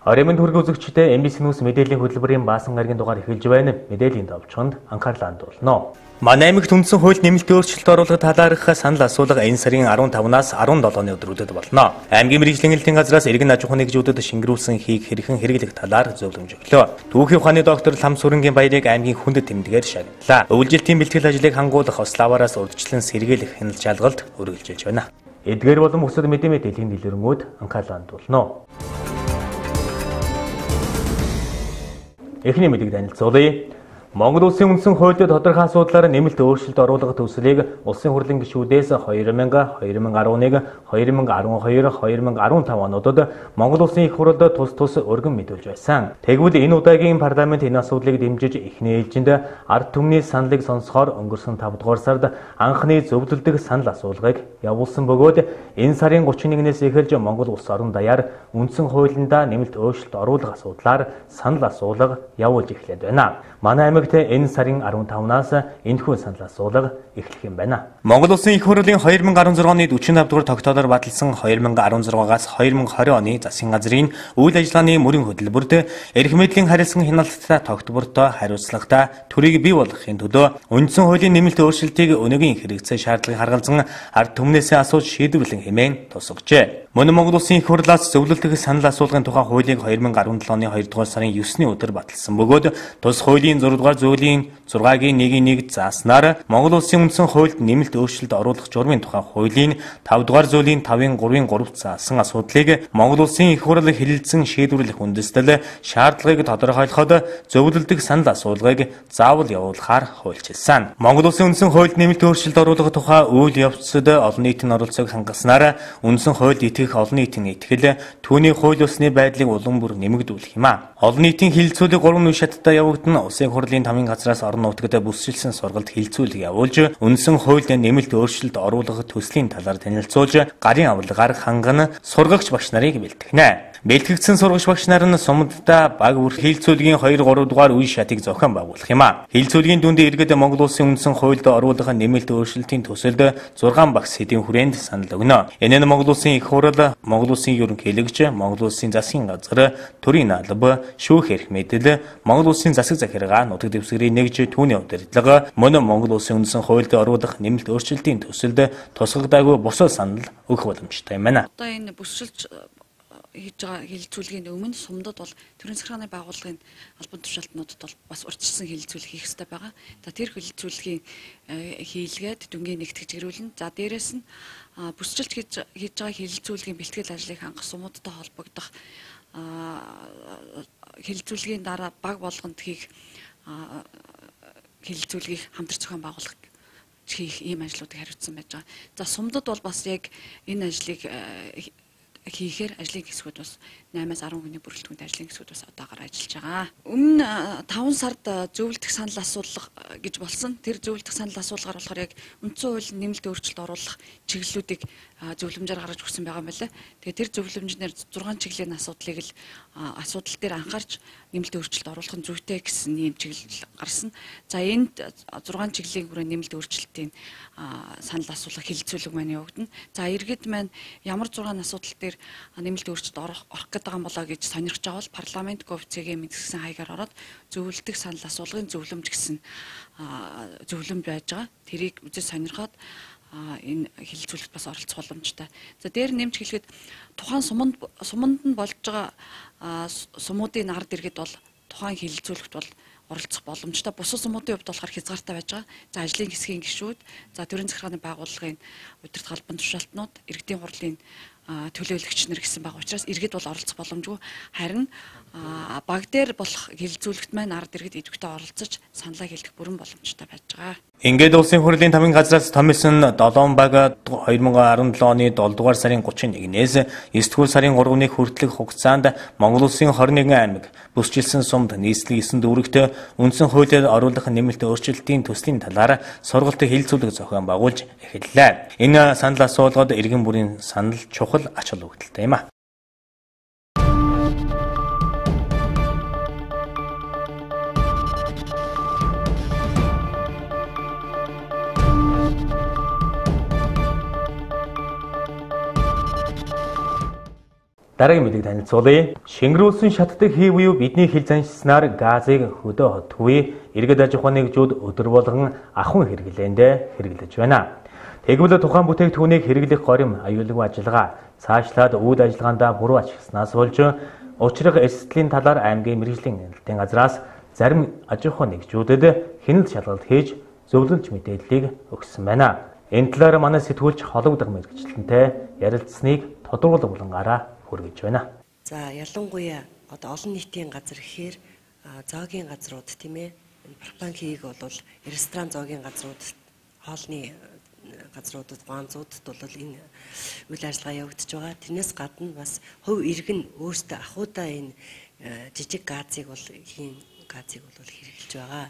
Ороймын төргийн үзэгчдээ MBC News мэдээллийн хөтөлбөрийн баасан гарагийн дугаар эхэлж байна. Мэдээллийн товчхонд анхаарлаа хандуулно. Манай аймагт үндсэн хууль нэмэлт өөрчлөлт оруулалт талаарх санал асуулга энэ сарын 15-наас 17-ны өдрүүдэд болно. Аймгийн мэргэжлийн хэлтийн газраас иргэн аж ахуйн нэгжүүдэд шингэрүүлсэн хийх хэрхэн хэрэглэх талаар зөвлөмж өглөө. Түүхийн ухааны доктор Лам Сүрэнгийн баярыг аймгийн хүндэт тэмдгээр шагналаа. Өвлжилтийн бэлтгэл ажлыг хангуулах ославараас урьдчилан сэргийлэх хяналт шалгалт үргэлжилж байна. Эдгээр болон бусад мэдээллийн дэлгэрэнүүд анхаарлаа хандуулно. Эхний мэдээг танилцуулъя. Монгол Улсын үндсэн хуульд тодорхой асуудлаар нэмэлт өөрчлөлт оруулах төслийг Улсын хурлын гишүүдээс 2000, 2011, 2012, 2015 онуудад Монгол Улсын их хурлд тус өргөн мэдүүлж байсан. Тэгвэл энэ удаагийн парламент энэ асуудлыг дэмжиж эхний ээлжинд ард түмний саналыг сонсохоор өнгөрсөн 5 дугаар сард анхны зөвлөлдөг санал асуулгыг явуулсан бөгөөд энэ сарын 31-ээс эхэлж Монгол Улс орон даяар үндсэн хуулиндаа нэмэлт өөрчлөлт оруулах асуудлаар санал асуулга явуулж эхлэв байна. Манай аймагт энэ сарын 15-наас энэхүү санал асуулга эхлэх юм байна. Монгол Улсын их хурлын 2016 оны 45 дугаар тогтоолоор баталсан 2016-аас 2020 оны засгийн газрын үйл ажиллагааны мөрөн хөтөлбөрт эрх мэдлийн харилцан хяналттай тогтвортой хариуцлагатай төрийг бий болгохын төлөө үндсэн хуулийн нэмэлт өөрчлөлтийг өнөөгийн хэрэгцээ шаардлагыг харгалзан ард түмнээсээ асууж шийдвэрлэн хэмээн тусгажээ. Мөн Монгол Улсын их хурлаас зөвлөлтөх санал асуулгын тухай хуулийг 2017 оны 2 дугаар сарын 9-ний өдөр баталсан бөгөөд тус хуулийн 6 дугаар зүйлийн 6-гийн 1-1 зааснаар Монгол Улсын үндсэн хуульд нэмэлт өөрчлөлт оруулах журмын тухай хуулийн 5 дугаар зүйлийн 5-ын 3-ын 3-т заасан асуудлыг Монгол Улсын их хурл хэлэлцэн шийдвэрлэх үндэслэл шаардлагыг тодорхойлоход зөвлөлдөг санал асуулгыг заавал явуулахаар хуульчилсан. Монгол Улсын үндсэн хуульд нэмэлт өөрчлөлт оруулах тухай үйл явцад олон нийтийн оролцоог хангаснаар үндсэн хуульд итгэх олон нийтийн итгэл түүний хууль ёсны байдлыг улам бүр нэмэгдүүлэх юм а. Олон нийтийн хилцүүлэг 3 үе шаттай явагдана. Улсын хурлын 5 газраас орон нутагт бүсчилсэн сургалт хилцүүлэг явуулж үндсэн хуульд нэмэлт өөрчлөлт оруулах төслийн талаар танилцуулж гарын авлагаар хангана сургагч багш нарыг бэлтгэнэ. Бэлтгэгдсэн сургагч багш нар нь сумдаа баг бүр хилцүүлгийн 2-3 дугаар үе шатыг зохион байгуулах юм а. Хилцүүлгийн дүнд иргэд Монгол Улсын үндсэн хуульд оруулах нэмэлт өөрчлөлтийн төсөлд 6 багш сэдвийн хүрээнд санал өгнө. Энэ нь Монгол Улсын их хурл, Монгол Улсын ерөнхийлөгч, Монгол Улсын засгийн газар, төрийн алба, шүүх эрх мэдэл, Монгол Улсын засаг захиргаа, нутаг дэвсгэрийн нэгж, түүний удирдлага, мөн Монгол Улсын үндсэн хуульд оруулах нэмэлт өөрчлөлтийн төсөлд тусгагдаагүй бусад санал өгөх боломжтой юм байна. Одоо энэ бүсчилж хийж байгаа хилцүүлгийн өмнө сумдад бол төрийн захиргааны байгууллагын албан тушаалтнуудад бол бас урьдчилсан хилцүүлэг хийх хэрэгтэй байгаа. Тэр хилцүүлгийн хийлгээд дүнгийн нэгтгэж ирүүлнэ. За дээрэс нь бүсчилж хийж байгаа хилцүүлгийн бэлтгэл ажлыг хангах сумуудтай холбогдох хилцүүлгийн дараа баг болгонд хийх хилцүүлгийг хамтар зохион байгуулах хийх ийм ажлуудыг хариуцсан байж байгаа. За сумдад бол бас яг энэ ажлыг хийхээр ажлын хэсгүүд бас 8-10 хүний бүрэлдэхүүн ажлын хэсгүүд бас одоогоор ажиллаж байгаа. Өмнө 5 сард зөвлөлдөх санал асуулга гэж болсон. Тэр зөвлөлдөх санал асуулгаар болохоор яг үндсэн хуулийн нэмэлт өөрчлөлт оруулах чиглэлүүдийг зөвлөмжөөр гаргаж өгсөн байгаа юм байна. Тэгээ тэр зөвлөмжнэр 6 чиглэлийн асуудлыг л асуудал дээр анхаарч нэмэлт өөрчлөлт оруулах нь зүйтэй гэсэн ийм чиглэл гарсан. За энд 6 чиглэлийн хүрээ нэмэлт өөрчлөлтийн санал асуулга хилцүүлэг маань явагдана. За иргэд маань ямар 6 асуудал дээр нэмэлт өөрчлөлт орох гэдэг юм болоо гэж сонирхож байгаа бол парламент говцэгийн мэдгсэн хаягаар ороод зөвлөлдөх санал асуулгын зөвлөмж гэсэн зөвлөмж байж байгаа. Тэрийг үзэж сонирхоод энэ хилцүүлэгт бас оролцох боломжтой. За дээр нэмж хэлэхэд тухайн суманд нь болж байгаа сумуудын ард иргэд бол тухайн хилцүүлэгт бол оролцох боломжтой. Бусад сумуудын хувьд болохоор хязгаартай байж байгаа. За ажлын хэсгийн гишүүд, за төрийн захиргааны байгууллагын удирдах албан тушаалтнууд, иргэдийн хурлын төлөөлөгч нар гэсэн байгаа учраас иргэд бол оролцох боломжгүй. Харин баг дээр болох хилцүүлэгт маань ард иргэд идэвхтэй оролцож саналаа хэлэх бүрэн боломжтой байж байгаа. Ингээд Улсын хурлын 5 газраас томилсон 7 баг 2017 оны 7 дугаар сарын 31-ээс 9 дугаар сарын 3-ны хүртэлх хугацаанд Монгол Улсын 21 аймаг бүсчилсэн сумд нийслэл 9 дүүрэгт үндсэн хуулиар оруулах нэмэлт өөрчлөлтийн төслийн талаар сургалт хилцүүлэг зохион байгуулж эхэллээ. Энэ санал асуулгад иргэн бүрийн санал чухал ач холбогдолтой юм а. Дараагийн мэдээг танилцуулъя. Шингэрүүлсэн шатдаг хий буюу бидний хил заншснаар газыг хөдөө хотгүй иргэд аж ахуйн нэгжүүд өдөр болгон ахуйн хэрэглээндээ хэрэглэж байна. Тэгвэл тухайн бүтээгдэхүүнийг хэрэглэх горим аюулгүй ажиллагаа цаашлаад үйл ажиллагаандаа буруу ашигласнаас болж учрах эрсдлийн талаар аймгийн мэргэжлийн хяналтын газраас зарим аж ахуйн нэгжүүдэд хяналт шалгалт хийж зөвлөмж мэдээллийг өгсөн байна. Энэ талаар манай сэтгүүлч холбогдох мэргэжлэнтэй ярилцсныг тодорхойлох булангаараа хүргэж байна. За ялангуяа одоо олон нийтийн газар гэхээр зоогийн газрууд тийм ээ пропагандыг бол ресторан зоогийн газрууд хоолны газруудад ганцуудад бол энэ үйл ажиллагаа явагдаж байгаа. Тэрнээс гадна бас хувь иргэн өөртөө ахуйдаа энэ жижиг газыг бол хийн газыг бол хэрэгжилж байгаа.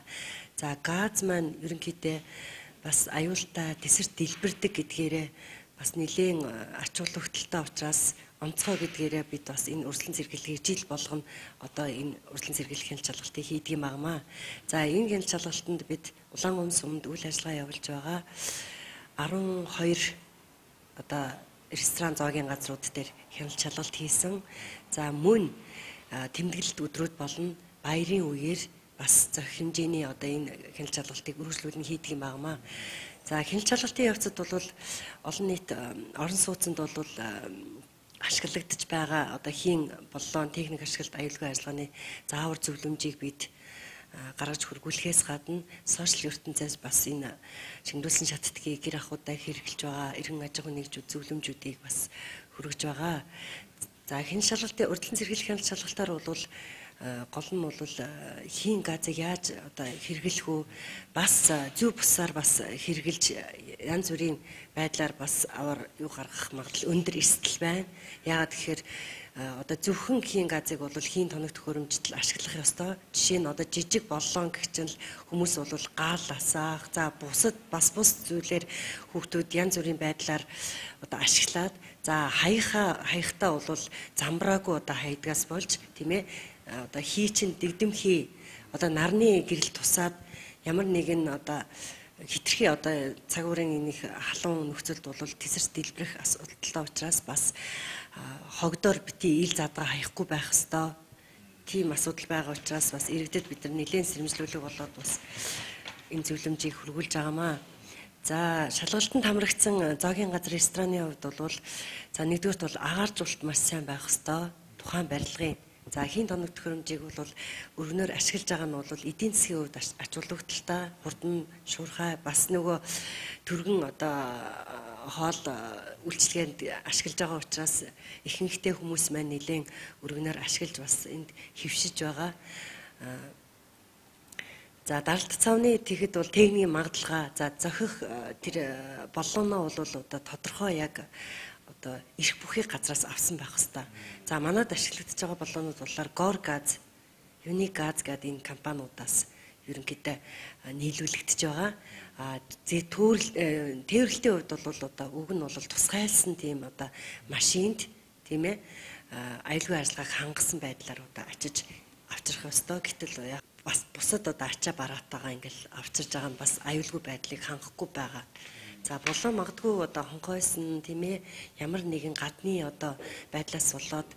За газ маань ерөнхийдөө бас аюултай тэсэр дэлбэрдэг гэдгээрээ бас нэлийн ач холбогдолтой учраас онцгой гэдгээрээ бид бас энэ урьдчилан сэргийлэх жил болгоно одоо энэ урьдчилан сэргийлэх хяналт шалгалтыг хийдэг юм аамаа. За энэ хяналт шалгалтанд бид улаан өмсөмд үйл ажиллагаа явуулж байгаа. 12 одоо ресторан зоогийн газрууд дээр хяналт шалгалт хийсэн. За мөн тэмдэглэлт өдрүүд болно. Баярын үеэр бас зохих хэмжээний одоо энэ хяналт шалгалтыг үргэлжлүүлэн хийдэг юм аамаа. За хяналт шалгалтын явцад бол олон нийт орон сууцнд бол ашиглагдаж байгаа одоо хийн боллоо техник ашиглалт аюулгүй ажиллагааны заавар зөвлөмжийг бид гаргаж хөргүүлэхээс гадна сошиал ертөнцөөс бас энэ шингэрүүлсэн шатдгийг гэр ахуйдаа хэрэгжилж байгаа иргэн аж ахуйн нэгжүүд зөвлөмжүүдийг бас хүргэж байгаа. За хяналт шалгалтын урьдчилан сэргийлэх хяналт шалгалтаар бол гол нь бол хийн газыг яаж одоо хэрэглэх үү бас зөв бусаар бас хэрэгжилж янз бүрийн байдлаар бас аваар юу гаргах магадлал өндөр эрсдэл байна. Яагаад гэхээр одоо зөвхөн хийн газыг бол хийн тоног төхөөрөмжтөл ашиглах ёстой. Жишээ нь одоо жижиг боллон гэх чинь хүмүүс бол гал асаах, за бусад бас бус зүйлээр хүүхдүүд янз бүрийн байдлаар одоо ашиглаад за хаяхтаа бол замбраагүй одоо хайдгаас болж тийм ээ одоо хий чин дэгдэм хий одоо нарны гэрэл тусаад ямар нэгэн одоо хитрхи одоо цагуурын энийх халуун нөхцөлд бол тэсэрс дэлбэрэх асуудалтай учраас бас хогдоор бити ил задгаа хаяхгүй байх ёстой. Тийм асуудал байгаа учраас бас иргэдэд бид нар нэлээд сэрэмжлүүлэг болоод бас энэ зөвлөмжийг хөргүүлж байгаамаа. За шалгалтанд хамрагдсан зоогийн газар рестораны хувьд бол за нэгдүгürt бол агааржуулалт маш сайн байх ёстой. Тухайн барилгын за хийн тоног төхөөрөмжийг бол өргөнөөр ашиглаж байгаа нь бол эдийн засгийн хувьд ач холбогдолтой хурдан шуурхай бас нөгөө төргөн одоо хоол үйлчлэгээнд ашиглаж байгаа учраас ихэнхдээ хүмүүс маань нэлээд өргөнөөр ашиглаж бас энд хөвшиж байгаа. За даралт цавны тэгэхэд бол техникийн магадлага за зохих тэр боллоноо бол одоо тодорхой яг одоо эрх бүхий газраас авсан байх хэвээр. За манад ашиглагдаж байгаа болоонууд болохоор Гор газ, Юни газ гэдэг энэ компаниудаас ерөнхийдөө нийлүүлэгдэж байгаа. Тээвэрлэлтийн хувьд бол одоо уг нь бол тусгайлсан тийм одоо машинд тийм ээ аюулгүй ажиллагааг хангасан байдлаар одоо очиж авчрах ёстой. Гэтэл бас бусад одоо ачаа бараатайгаа ингээл авчирж байгаа нь бас аюулгүй байдлыг хангахгүй байгаа. За болоо магадгүй одоо хонхойс нь тийм ээ ямар нэгэн гадны одоо байдлаас болоод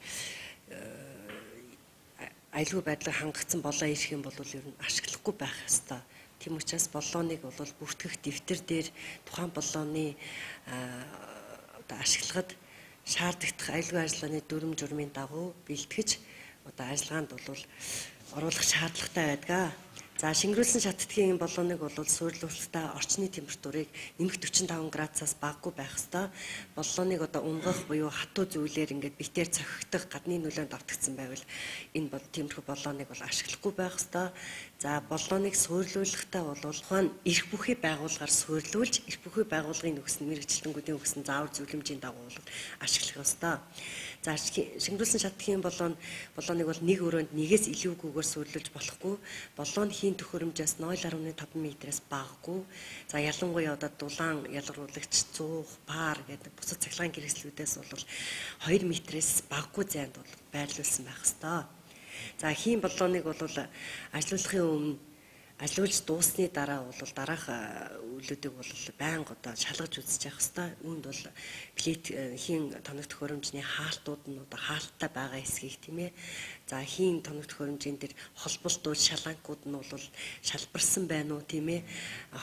аюулгүй байдлыг хангацсан болоо ирэх юм бол ер нь ашиглахгүй байх ёстой. Тийм учраас болооныг бол бүртгэх дэвтэр дээр тухайн болооны одоо ашиглагад шаардлагатай аюулгүй ажиллагааны дүрм журмын дагуу бэлтгэж одоо ажиллагаанд бол оруулах шаардлагатай байдаг. За шингэрүүлсэн шатдгийн болооныг бол суйрлуулалтаа орчны температурыг нэмэх 45 градусаас багагүй байх ёстой. Болооныг одоо унгах буюу хатуу зүйлээр ингээд битээр цохигдох гадны нөлөөнд автагдсан байвал энэ бол тиймэрхүү болооныг бол ашиглахгүй байх ёстой. За болооныг суйрлуулахдаа бол ухаан эрх бүхий байгууллагаар суйрлуулж эрх бүхий байгууллагын өгсөн мэргэжилтэнгүүдийн өгсөн заавар зөвлөмжийн дагуу ашиглах ёстой. За шингэрүүлсэн шатдгийн болооныг бол нэг өрөөнд нэгээс илүүгүйгээр суйрлуулж болохгүй. Болоон хийн төхөөрөмжөөс 0.5 м-ээс багагүй. За ялангуяа одоо дулаан ялгаруулагч 100 пар гэдэг бусад цахилгаан хэрэгслүүдээс бол 2 м-ээс багагүй зайд бол байрлуулсан байх ёстой. За хийн болооныг бол ажилуулахын өмнө ажилуулж дуусны дараа бол дараах үйлүүдийг бол байнга одоо шалгаж үзэж явах хэрэгтэй. Үүнд бол хийн тоног төхөөрөмжийн хаалтууд нь одоо хаалттай байгаа эсхийг тийм ээ. За хийн тоног төхөөрөмжийн дээр холболтууд шалангууд нь бол шалбарсан байна уу тийм ээ.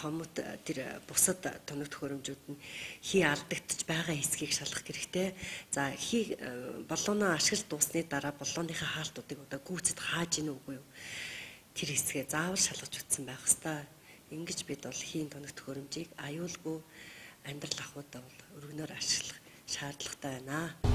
Хомот тэр бусад тоног төхөөрөмжүүд нь хий алдагдчих байгаа эсхийг шалгах хэрэгтэй. За хий болооноо ашиглаж дуусны дараа болооныхаа хаалтуудыг одоо гүйцэд хааж ийн үгүй юу? Тэр хэсгээ заавал шалгаж утсан байх хэвээр. Ингэж бид бол хийн тоног төхөөрөмжийг аюулгүй амьдрал ахуйдаа бол өргөнөөр ашиглах шаардлагатай байна.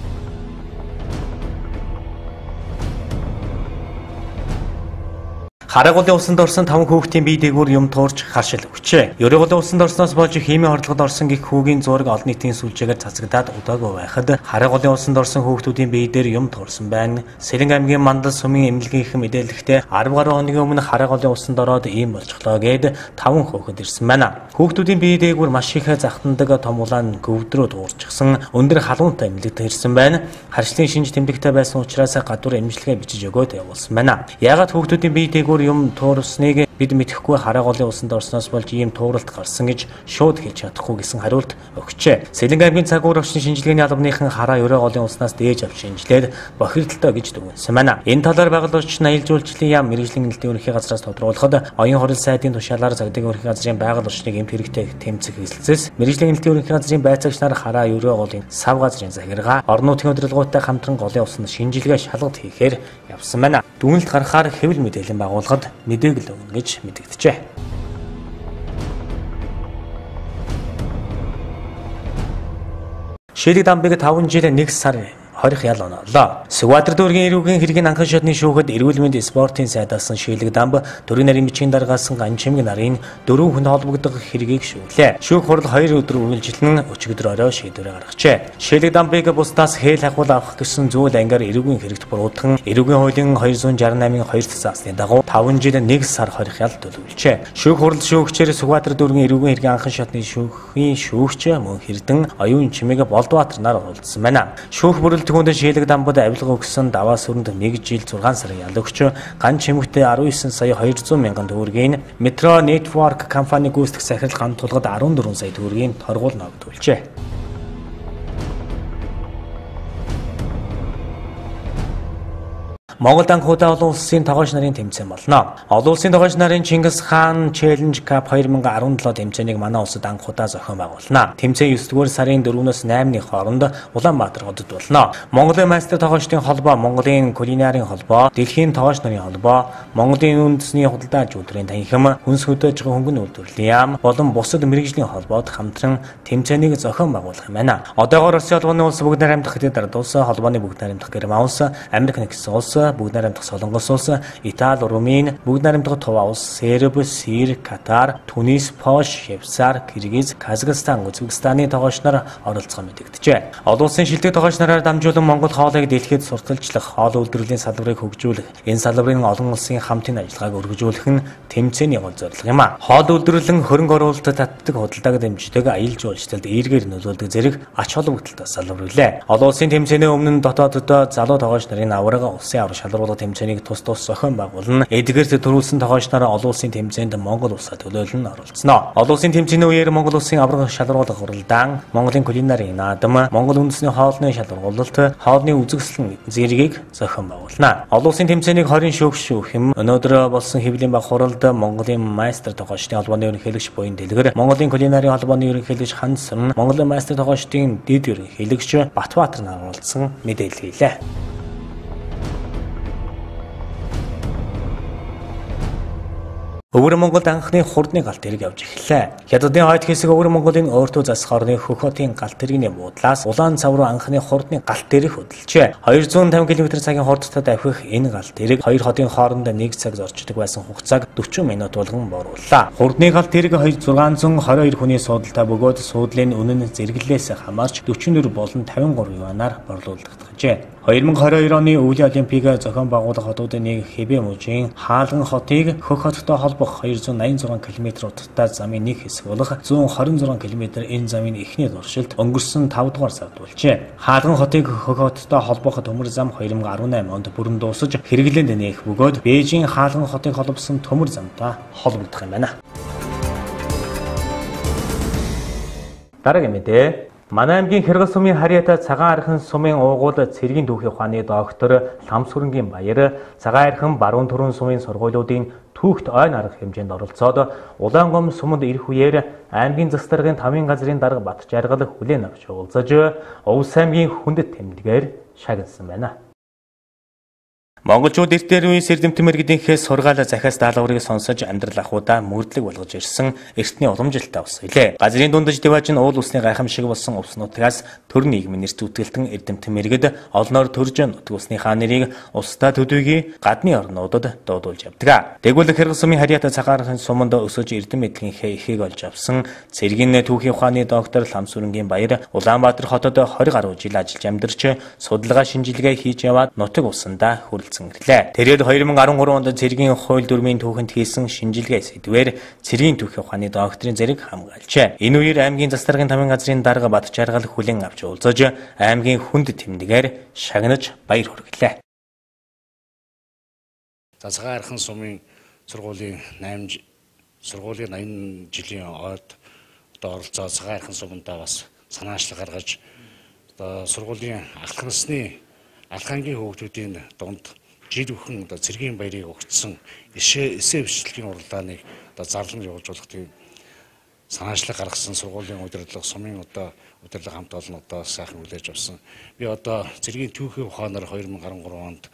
Хараагуулын усанд орсон 5 хүүхдийн бие дээгүүр юм туурч харшил өгчээ. Ёригуулын усанд орсноос болж химийн хордлогод орсон гих хүүгийн зураг олон нийтийн сүлжээгээр цацагдаад удаагүй байхад хараагуулын усанд орсон хүүхдүүдийн бие дээр юм туурсан байна. Сэрэнг аймгийн Мандал сумын эмнэлгийнхэн мэдээлэхдээ 10 гаруй хоногийн өмнө хараагуулын усанд ороод ийм болчихлоо гэд 5 хүүхэд ирсэн байна. Хүүхдүүдийн бие дээгүүр маш их захтандаг том улаан гөвдрөө дуурчихсан өндөр халуунтай эмнэлэгт ирсэн байна. Харшлын шинж тэмдэгтэй байсан учраас гадуур эмчилгээ бичиж өгөөд явуулсан байна. Яагаад хүүхдүүдийн бие дээгүүр юм туурсныг бид мэдэхгүй хараагуулын усанд орсноос болж ийм тууралт гарсан гэж шууд хэлж чадахгүй гэсэн хариулт өгчээ. Сэлэнг аймгийн цагуур орчин шинжилгээний албаныхан хараа ёрооголын уснаас дээж авч шинжилээд бохирдолтой гэж дүгнсэн байна. Энэ талаар байгаль орчин аялал жуулчлалын яам мэргэжлийн нэлтийн ерөнхий газраас тодруулахад оюун хорил сайдын тушаалаар Загдгийн ерөнхий газрын байгаль орчныг эмт хэрэгтэй тэмцэх хэлэлцээс мэргэжлийн нэлтийн ерөнхий газрын байцаагч нар хараа ёрооголын сав газрын захиргаа орон нутгийн удирдлагуудтай хамтран голын усанд шинжилгээ шалгалт хийхээр явсан байна. Дүгнэлт гарахаар хэвлэл мэдээлэл байгуулахад мэдээг л өгнө гэж мэдэгджээ. Шилэг дамбыг 5 жил 1 сар хорих ял оноолоо. Сүгбаатар дүүргийн эрүүгийн хэргийн анхан шатны шүүхэд эрүүл мэндийн спортын сайдаасан Шилэг дамб төрийн нарийн бичгийн даргаасан ганчимэг нарын 4 хүн холбогдох хэргийг шүүглээ. Шүүх хурал 2 өдөр үргэлжилэн өчигдөр орой шийдвэрээ гаргажээ. Шилэг дамбыг бусдаас хээл хахуул авах гэсэн зүйл ангиар эрүүгийн хэрэгт буруутган эрүүгийн хуулийн 268-ийн 2 засаасны дагуу 5 жил 1 сар хорих ял төлөвлөжээ. Шүүх хурал шүүгчээр Сүгбаатар дүүргийн эрүүгийн хэргийн анхан шатны шүүхийн шүүгч мөн Эрдэнэ оюун чимээг Болдбаатар нар оролцсон байна. Шүүх бүрэлдэхүүн Түүнд Шилэг дамбад авилга өгсөн даваа сүрэнд 1 жил 6 сарын ял өгч ган чимэгтэй 19 сая 200 мянган төгрөгийн Метро Network компани гүйцэтгэх сахирал ган тулгад 14 сая төгрөгийн торгуул ногдуулжээ. Монголд анх удаа олон улсын тогооч нарын тэмцээн болно. Олон улсын тогооч нарын Чингис хаан Challenge Cup 2017 тэмцээнийг манай улсад анх удаа зохион байгуулна. Тэмцээн 9-р сарын 4-өөс 8-ны хооронд Улаанбаатар хотод болно. Монголын майстер тогоочдын холбоо, Монголын кулинарын холбоо, Дэлхийн тогооч нарын холбоо, Монголын үндэсний худалдаач үйлдвэрийн танхим, хүнс хөдөөж байгаа хөнгөн үйлдвэрлэлийн яам болон бусад мэргэжлийн холбоод хамтран тэмцээнийг зохион байгуулах юм байна. Одоогоор Российн холбооны улс, Бүгд найрамдах Хятад ард улс, холбооны Бүгд найрамдах Герман улс, Америк нэгдсэн улс, Бүгд найрамдах Солонгос улс, Итали, Румын, Бүгд найрамдах Тува улс, Серб, Сир, Катар, Тунис, Польш, Швейцар, Киргиз, Казахстан, Узбекистаны тогооч нар оролцох мэдэгджээ. Олон улсын шилдэг тогооч нараар дамжуулан Монгол хоолыг дэлхийд сурталчлах, хоол үйлдвэрлэлийн салбарыг хөгжүүлэх, энэ салбарын олон улсын хамтын ажиллагааг өргөжүүлэх нь тэмцээний гол зорилго юм а. Хоол үйлдвэрлэн хөрөнгө оруулалтад татдаг, худалдааг дэмждэг, аялал жуулчлалд эергээр нөлөөлдөг зэрэг ач холбогдолтой салбар үлээ. Олон улсын тэмцээний өмнө дотооддоо залуу тогооч нарын аварга улсын авраг шалруулга тэмцээнийг тус зохион байгуулна. Эдгээрт төрүүлсэн тогооч нараа олон улсын тэмцээнд Монгол улсаа төлөөлөн оролцсноо. Олон улсын тэмцээний үеэр Монгол улсын авраг шалруулга хуралдаан, Монголын кулинарын наадам, Монгол үндэсний хоолны шалгуулалт, хоолны үзэсгэлэн зэргийг зохион байгуулна. Олон улсын тэмцээнийг 20 шүүгч шүүх юм. Өнөөдөр болсон хэвлэлийн баг хуралд Монголын майстер тогоочдын холбооны ерөнхийлөгч Буян Дэлгэр, Монголын кулинарын холбооны ерөнхийлөгч Хансан, Монголын майстер тогоочдын дэд ерөнхийлөгч Батбаатар нар оролцсон мэдээлэл хийлээ. Өвөр Монголд анхны хурдны галт тэрэг явж эхэллээ. Хятадын хойд хэсэг Өвөр Монголын өөртөө засах орны Хөх хотын галт тэрэгний буудлаас улаан цав руу анхны хурдны галт тэрэг хөдөлжээ. 250 км/цагийн хурдтай давхих энэ галт тэрэг хоёр хотын хооронд 1 цаг зорчдог байсан хугацааг 40 минут болгон буурууллаа. Хурдны галт тэрэг 622 хүний суудалтай бөгөөд суудлын үнэ нь зэрэглэлээс хамаарч 44 болон 53 юанаар борлуулагдчихжээ. 2022 оны өвлийн олимпийг зохион байгуулах хотуудын нэг Хэбэ мужийн хаалган хотыг хөх хоттой холбох 286 км утгатай замын нэг хэсэг болох 126 км энэ замын эхний туршилт өнгөрсөн 5 дугаар сард болжээ. Хаалган хотыг хөх хоттой холбох төмөр зам 2018 онд бүрэн дуусаж хэрэглээнд нээх бөгөөд Бээжийн хаалган хотыг холбосон төмөр замтай холбогдох юм байна. Дараагийн мэдээ. Манай аймгийн Хэрэгэл сумын харьяатай цагаан архин сумын уугуул цэргийн түүхийн ухааны доктор Ламсүрэнгийн баяр цагаан архин баруун төрөн сумын сургуулиудын түүхт ойн арга хэмжээнд оролцоод Улаангом суманд ирэх үеэр аймгийн засаг даргын 5 газрын дарга Бат Жаргал хүлээн авч уулзаж Овс аймгийн хүндэт тэмдгээр шагнасан байна. Монголчууд эртээр үеийн сэрдэмтэн мэргэдийнхээс сургаал захиас даалгаврыг сонсож амьдрал ахуйдаа мөрдлөг болгож ирсэн эртний уламжилтаа ус хэлээ. Газрын дундаж дивааж нь уул усны гайхамшиг болсон ус нутгаас төр нийгмийн нэрт зүтгэлтэн эрдэмтэн мэргэд олноор төрж нутг усныхаа нэрийг устдаа төдийгүй гадны орнуудад дуудуулж явдаг. Тэгвэл Хэрэгэл сумын харьяатай цагаан суманд өсөж эрдэм мэдлэгийнхээ ихийг олж авсан цэргийн түүхийн ухааны доктор Ламсүрэнгийн баяр Улаанбаатар хотод 20 гаруй жил ажиллаж амьдарч судалгаа шинжилгээ хийж яваад нутг усандаа ирлээ. Тэрээр 2013 онд цэргийн хууль дүрмийн түүхэнд хийсэн шинжилгээ сэдвээр цэргийн түүхийн ухааны докторийн зэрэг хамгаалжээ. Энэ үеэр аймгийн засаг даргын 5 газрын дарга Бат Жаргал хүлээн авч уулзаж аймгийн хүнд тэмдгээр шагнаж баяр хүргэлээ. Цагаан архин сумын сургуулийн 80 жилийн ойд оролцоод цагаан архин сумандаа бас санаачлал гаргаж сургуулийн алхах насны алхаангийн хүүхдүүдийн дунд жил бүхэн цэргийн баярыг өгсөн эсээ бичлэгийн уралдааныг зарлан явуулж болох тийм санаачлал гаргасан сургуулийн удирдлага сумын удирдлага хамт олон сайхан хүлээж авсан. Би цэргийн түүхийн ухаанаар 2013 онд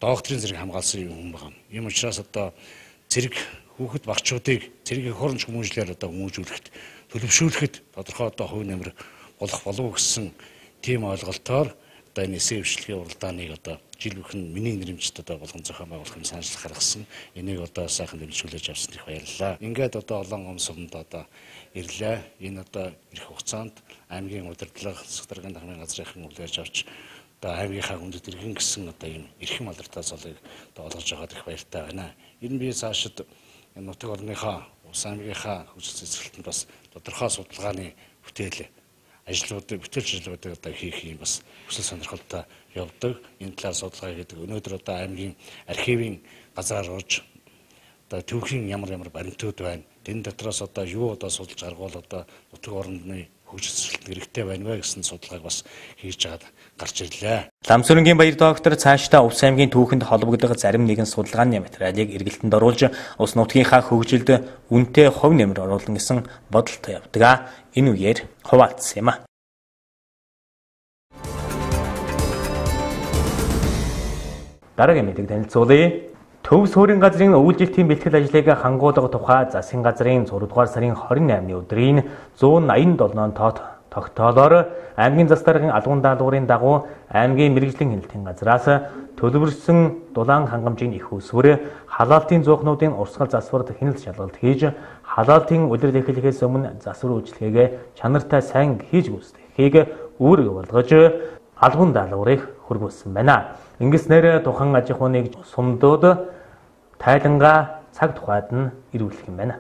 докторийн зэрэг хамгаалсан юм байна. Ийм учраас цэрэг хүүхэд багчуудыг цэргийн хоромж хүмүүжлээр хүмүүжүүлэхэд төлөвшүүлэхэд тодорхой хувь нэмэр болох болов гэсэн тийм ойлголтоор энэ эсээ бичлэгийн уралдааныг жил бүхэн миний нэрмжтэй болгон зохион байгуулах юм санаачлал гаргасан. Энийг сайхан дэмжүүлж авсан их баярлалаа. Ингээд Улаангом суманд ирлээ. Энэ ирэх хугацаанд аймгийн удирдлага засаг даргын 5 газрын хүлээж авч аймгийнхаа хүндэт иргэн гэсэн ийм эрхэм алдартай золыг олгож байгаад их баяртай байна. Энэ би цаашид нутаг орныхаа ус аймгийнхаа хүчил цэцэрлэлтэнд бас тодорхой судалгааны бүтээл ажлуудыг хийх юм бас хүсэл сонирхолтой явдаг. Энэ талаар судалгаа хийдэг. Өнөөдөр аймгийн архивын газраар орж түүхийн ямар баримтууд байна. Тэн дотроос юу судалж аргуул нутаг орны хөгжил хэрэгтэй байна вэ гэсэн судалгааг бас хийж чад гарч ирлээ. Ламсүрэнгийн баяр доктор цаашдаа Овс аймгийн түүхэнд холбогдох зарим нэгэн судалгааны материалыг эргэлтэнд оруулж ус нутгийнхаа хөгжилд үнэтэй хувь нэмэр оруулна гэсэн бодолтой явдаг. Энэ үеэр хуваалцсан юм. Дараагийн мэдээг танилцуулъя. Төв суурин газрын үйлдвэрлэлийн бэлтгэл ажлыг хангуулах тухай засгийн газрын 6 дугаар сарын 28-ны өдрийн 187 тоот тогтоолоор аймгийн засаг даргын албан даалгаврын дагуу аймгийн мэргэжлийн хяналтын газраас төлөвлөсөн дулаан хангамжийн их усвэр халаалтын зуухнуудын урсгал засварт хяналт шалгалт хийж халаалтын улирал эхлэхээс өмнө засвар үйлчлэгээ чанартай сайн хийж гүйцэтгэхийг үүрэг болгож албан даалгаврыг хөргүүлсэн байна. Ингэснээр тухайн аж ахуйныг сумдууд тайлангаа цаг тухайд нь ирүүлэх юм байна.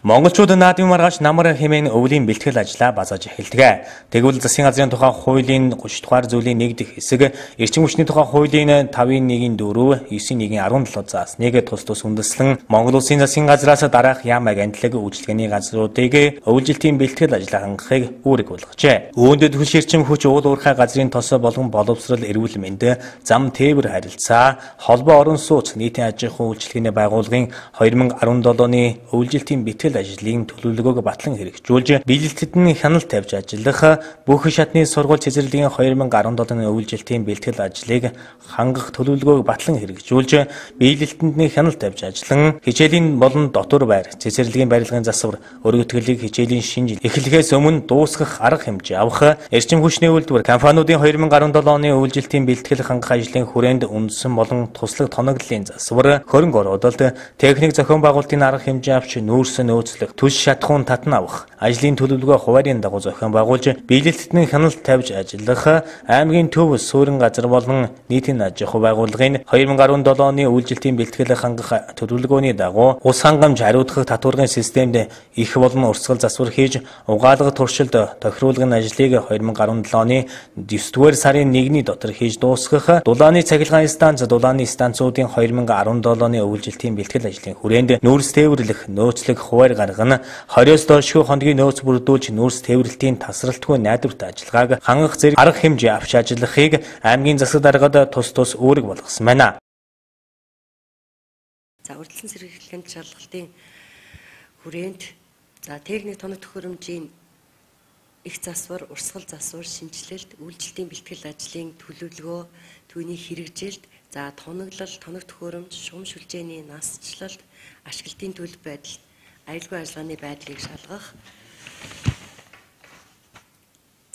Монголчууд наадмын маргааш намар хэмээн өвлийн бэлтгэл ажлаа базааж эхэлдэг. Тэгвэл засгийн газрын тухай хуулийн 30 дугаар зүйлийн 1 дэх хэсэг, эрчим хүчний тухай хуулийн 5-1-4, 9-1-17 заасныг тус үндэслэн Монгол Улсын засгийн газраас дараах яам агентлаг үйлчилгээний газруудыг өвлжилтийн бэлтгэл ажлаа хангахыг үүрэг болгожээ. Үүнд түлш эрчим хүч уул уурхай газрын тос болгон боловсрал эрүүл мэнд, зам тээвэр харилцаа, холбоо орон сууц нийтийн аж ахуйн үйлчилгээний байгууллагын 2017 оны өвлжилтийн бэлтгэл ажлын төлөвлөгөөг батлан хэрэгжүүлж, биелэлтэд нь хяналт тавьж ажиллах бүх шатны сургууль цэцэрлэгийн 2017 оны өвлжилтийн бэлтгэл ажлыг хангах төлөвлөгөөг батлан хэрэгжүүлж, биелэлтэд нь хяналт тавьж ажиллан, хичээлийн болон дотор байр, цэцэрлэгийн барилгын засвар, өргөтгөлийг хичээлийн шинжил эхлэхээс өмнө дуусгах арга хэмжээ авах, эрчим хүчний үйлдвэр компаниудын 2017 оны өвлжилтийн бэлтгэл хангах ажлын хүрээнд үндсэн болон туслах тоноглолын засвар, хөрөнгө оруулалт, техник зохион байгуулалтын арга хэмжээ авч нүүрсэн нөөцлөх, төш шатхуун татна авах, ажлын төлөвлөгөө хуваарийн дагуу зохион байгуулж, биелэлтэд нь хяналт тавьж ажиллах, аймгийн төв суурин газар болон нийтийн аж ахуй байгууллагын 2017 оны үйлчлэлтийн бэлтгэл хангах төлөвлөгөөний дагуу ус хангамж хариуцах татваргын системд их болон урсгал засвар хийж, угаалга туршилт тохируулгын ажлыг 2017 оны 9-р сарын 1-ний дотор хийж дуусгах, дулааны цахилгаан станц, дулааны станцуудын 2017 оны үйлчлэлтийн бэлтгэл ажлын хүрээнд нүүрс тээвэрлэх, нөөцлөх хуваар гаргана, 20-с доошгүй хоногийн нөөц бүрдүүлж нүүрс тээвэрлэлтийн тасралтгүй найдварт ажиллагааг хангах зэрэг арга хэмжээ авч ажиллахыг аймгийн засаг даргад тус үүрэг болгосон байна. За урьдчилан сэргийлэх шалгалтын хүрээнд техник тоног төхөөрөмжийн их засвар, урсгал засвар, шинжилэлт, үйлчлэлтийн бэлтгэл ажлын төлөвлөгөө, түүний хэрэгжилт, тоноглол, тоног төхөөрөмж, шугам шүлжээний насчлалт, ашиглалтын төлөв байдал, аюулгүй ажиллагааны байдлыг шалгах.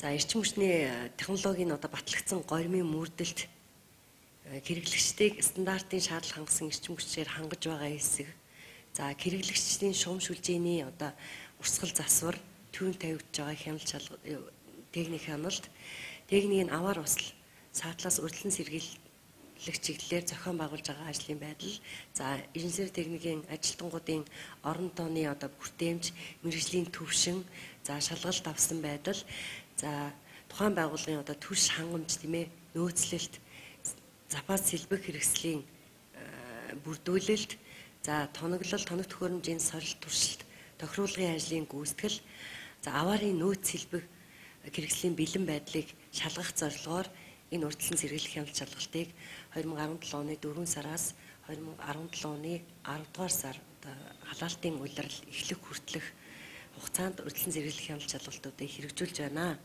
Эрчим хүчний технологийн батлагдсан гормын мөрдөлт, хэрэглэгчдийг стандартын шаардлага хангасан эрчим хүчээр хангаж байгаа хэсэг. Хэрэглэгчдийн шугам шүлжээний урсгал засвар, түүн тавигдж байгаа хяналт техник хяналт, техникийн аваар усал, саатлаас урьдчилан сэргийлэх чиглэлээр зохион байгуулж байгаа ажлын байдал, инженер техникийн ажилтнуудын орон тооны бүртээмж, мэргэжлийн төвшин, шалгалт авсан байдал, тухайн байгууллагын түвш хангамж, нөөцлөлт, запас сэлбэх хэрэгслийн бүрдүүлэлт, тоноглол, тоног төхөөрөмжийн сорилт туршилт, тохируулгын ажлын гүйцэтгэл, аваарын нөөц сэлбэх хэрэгслийн бэлэн байдлыг шалгах зорилгоор энэ урьдчилан сэргийлэх хяналт шалгалтыг 2017 оны 4 сараас 2017 оны 10 дугаар сар халаалтын улирал эхлэх хүртэлх хугацаанд урьдчилан сэргийлэх хяналт шалгалтуудыг хэрэгжүүлж байна.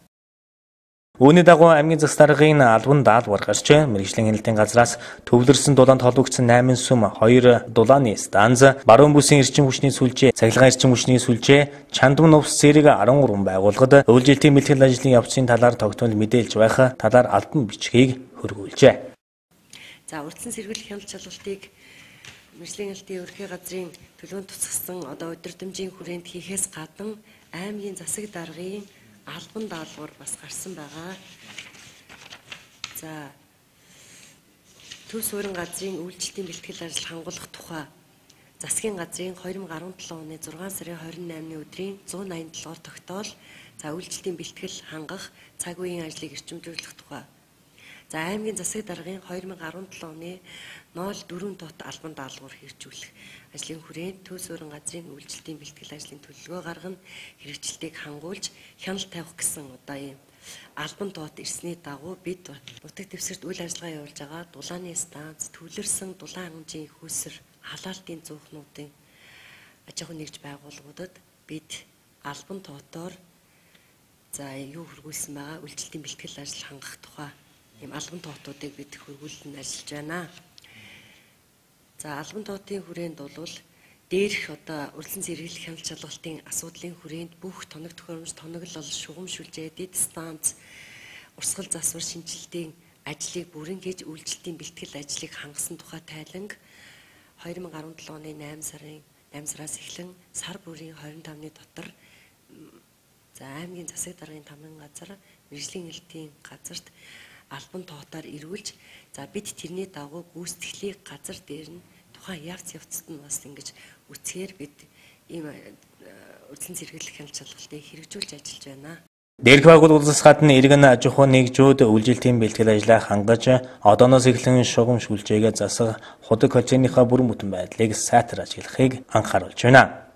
Үүний дагуу аймгийн засаг даргын албан даалгавар гарч, мэргэжлийн хяналтын газраас төвлөрсөн дулаанд холбогдсон 8 сүм, 2 дулааны станц, баруун бүсийн эрчим хүчний сүлжээ, цахилгаан эрчим хүчний сүлжээ, чандам нувс зэрэг 13 байгууллагад үйлчлэлтийн бэлтгэл ажлын явцын талаар тогтмол мэдээлж байх талаар албан бичгийг хөрвүүлжээ. Урьдчилан сэргийлэх хяналт шалгалтыг мэргэжлийн хяналтын ерөнхий газрын төлөвөнд тусгасан удирдамжийн хүрээнд хийхээс гадна аймгийн засаг даргын албан даалгавар бас гарсан байгаа. Төв суурин газрын үйлчлэлтийн бэлтгэл ажил хангуулах тухай засгийн газрын 2017 оны 6 сарын 28-ны өдрийн 187-р тогтоол, үйлчлэлтийн бэлтгэл хангах цаг үеийн ажлыг эрчимжүүлэх тухай. Аймгийн засаг даргын 2017 оны 04 дот албан даалгавар хэрэгжүүлэх ажлын хүрээнд төв суурин газрын үйлчлэлтийн бэлтгэл ажлын төлөвлөгөө гаргана, хэрэгжилтийг хангуулж хяналт тавих гэсэн ийм албан дот ирсний дагуу бид нутаг дэвсгэрт үйл ажиллагаа явуулж байгаа дулааны станц, төвлөрсөн дулаан хангамжийн хүйсэр, халаалтын зуухнуудын аж ахуй нэгж байгууллагуудад бид албан дотоор юу хөргүүлсэн байгаа, үйлчлэлтийн бэлтгэл ажил хангах тухай ийм албан тоотуудыг бид хөргүүлэн ажиллаж байна. Албан тоотын хүрээнд бол дээрх урьдчилан сэргийлэх хяналт шалгалтын асуудлын хүрээнд бүх тоног төхөөрөмж, тоноглол, шугам шүлжээ, дэд станц, урсгал засвар шинжилтийн ажлыг бүрэн хийж үйлчлэлтийн бэлтгэл ажлыг хангасан тухай тайланг 2017 оны 8 сараас эхлэн сар бүрийн 25-ны дотор аймгийн засаг даргын тамгын газар, мэргэжлийн хяналтын газарт албан тоотоор ирүүлж, бид тэрний дагуу гүйцэтгэлийг газар дээр нь тухайн явцад нь бас ингэж үцхээр бид ийм урьдчилан сэргийлэх хяналт шалгалтыг хэрэгжүүлж ажиллаж байна. Дээрх байгууллагаас гадна иргэн аж ахуй нэгжүүд үйлчлэлтийн бэлтгэл ажлаа хангаж, одооноос эхлэн шугам шүлжээгээ засах худаг холжооныхаа бүрэн бүтэн байдлыг сайтар ажиглахыг анхааруулж байна.